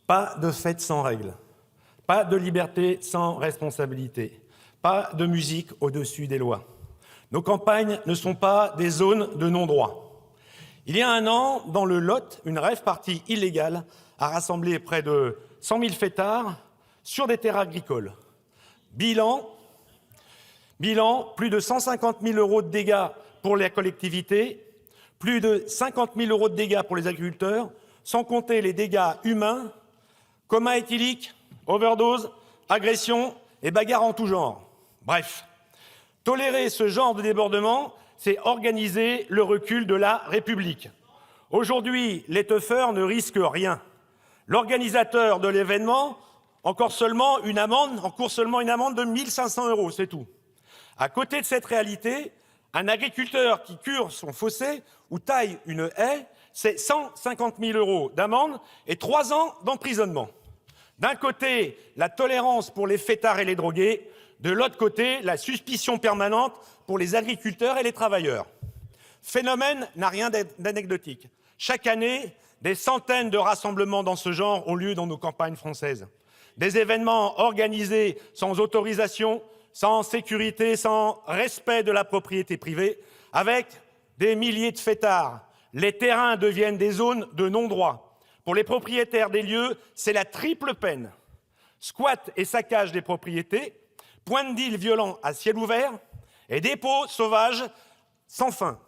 Pas de fête sans règles, pas de liberté sans responsabilité, pas de musique au-dessus des lois. Nos campagnes ne sont pas des zones de non-droit. Il y a un an, dans le Lot, une rave-party illégale a rassemblé près de 100 000 fêtards sur des terres agricoles. Bilan, plus de 150 000 € de dégâts pour les collectivités, plus de 50 000 € de dégâts pour les agriculteurs, sans compter les dégâts humains, coma éthylique, overdose, agression et bagarres en tout genre. Bref, tolérer ce genre de débordement, c'est organiser le recul de la République. Aujourd'hui, les teufeurs ne risquent rien. L'organisateur de l'événement encourt seulement une amende de 1 500 €, c'est tout. À côté de cette réalité, un agriculteur qui cure son fossé ou taille une haie, c'est 150 000 € d'amende et 3 ans d'emprisonnement. D'un côté, la tolérance pour les fêtards et les drogués, de l'autre côté, la suspicion permanente pour les agriculteurs et les travailleurs. Phénomène n'a rien d'anecdotique. Chaque année, des centaines de rassemblements dans ce genre ont lieu dans nos campagnes françaises. Des événements organisés sans autorisation, sans sécurité, sans respect de la propriété privée, avec des milliers de fêtards. Les terrains deviennent des zones de non-droit. Pour les propriétaires des lieux, c'est la triple peine. Squat et saccage des propriétés, point de deal violent à ciel ouvert et dépôts sauvages sans fin.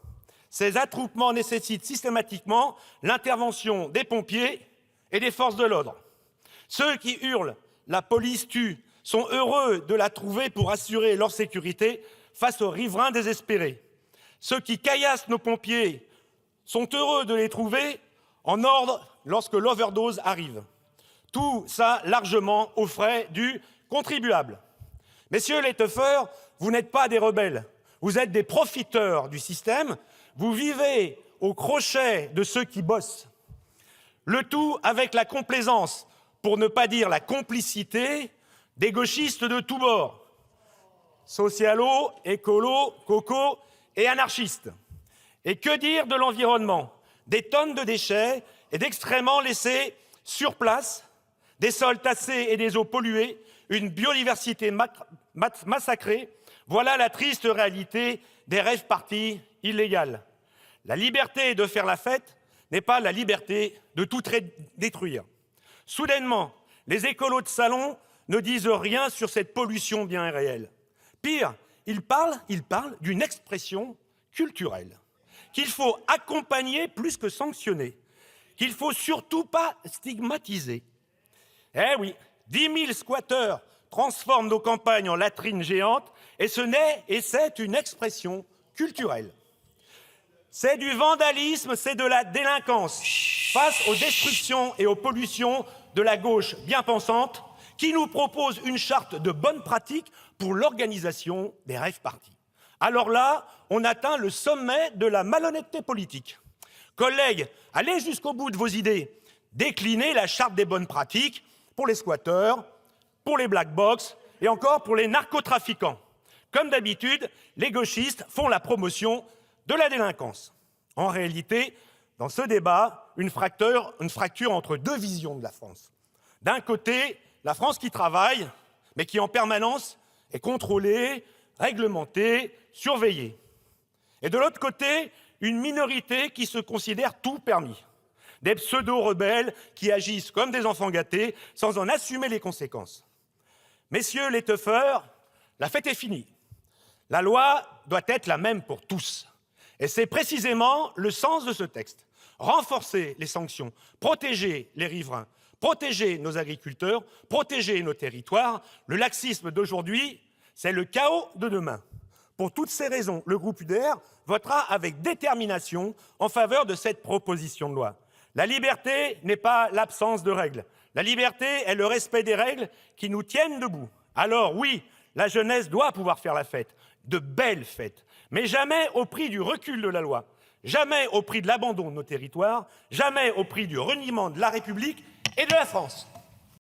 Ces attroupements nécessitent systématiquement l'intervention des pompiers et des forces de l'ordre. Ceux qui hurlent « la police tue » sont heureux de la trouver pour assurer leur sécurité face aux riverains désespérés. Ceux qui caillassent nos pompiers sont heureux de les trouver en ordre lorsque l'overdose arrive. Tout ça largement aux frais du contribuable. Messieurs les teufeurs, vous n'êtes pas des rebelles, vous êtes des profiteurs du système, vous vivez au crochet de ceux qui bossent. Le tout avec la complaisance, pour ne pas dire la complicité, des gauchistes de tous bords, socialos, écolos, cocos et anarchistes. Et que dire de l'environnement? Des tonnes de déchets et d'excréments laissés sur place, des sols tassés et des eaux polluées, une biodiversité massacrée. Voilà la triste réalité des rave-parties illégales. La liberté de faire la fête n'est pas la liberté de tout détruire. Soudainement, les écolos de salon ne disent rien sur cette pollution bien réelle. Pire, ils parlent d'une expression culturelle qu'il faut accompagner plus que sanctionner, qu'il ne faut surtout pas stigmatiser. Eh oui, 10 000 squatteurs transforment nos campagnes en latrines géantes et c'est une expression culturelle. C'est du vandalisme, c'est de la délinquance face aux destructions et aux pollutions de la gauche bien pensante qui nous propose une charte de bonnes pratiques pour l'organisation des rave-parties. Alors là, on atteint le sommet de la malhonnêteté politique. Collègues, allez jusqu'au bout de vos idées. Déclinez la charte des bonnes pratiques pour les squatteurs, pour les black box et encore pour les narcotrafiquants. Comme d'habitude, les gauchistes font la promotion de la délinquance. En réalité, dans ce débat, une fracture entre deux visions de la France. D'un côté, la France qui travaille, mais qui en permanence est contrôlée, réglementée, surveillée. Et de l'autre côté, une minorité qui se considère tout permis. Des pseudo-rebelles qui agissent comme des enfants gâtés sans en assumer les conséquences. Messieurs les teufeurs, la fête est finie. La loi doit être la même pour tous. Et c'est précisément le sens de ce texte. Renforcer les sanctions, protéger les riverains, protéger nos agriculteurs, protéger nos territoires. Le laxisme d'aujourd'hui, c'est le chaos de demain. Pour toutes ces raisons, le groupe UDR votera avec détermination en faveur de cette proposition de loi. La liberté n'est pas l'absence de règles. La liberté est le respect des règles qui nous tiennent debout. Alors oui, la jeunesse doit pouvoir faire la fête, de belles fêtes, mais jamais au prix du recul de la loi, jamais au prix de l'abandon de nos territoires, jamais au prix du reniement de la République et de la France.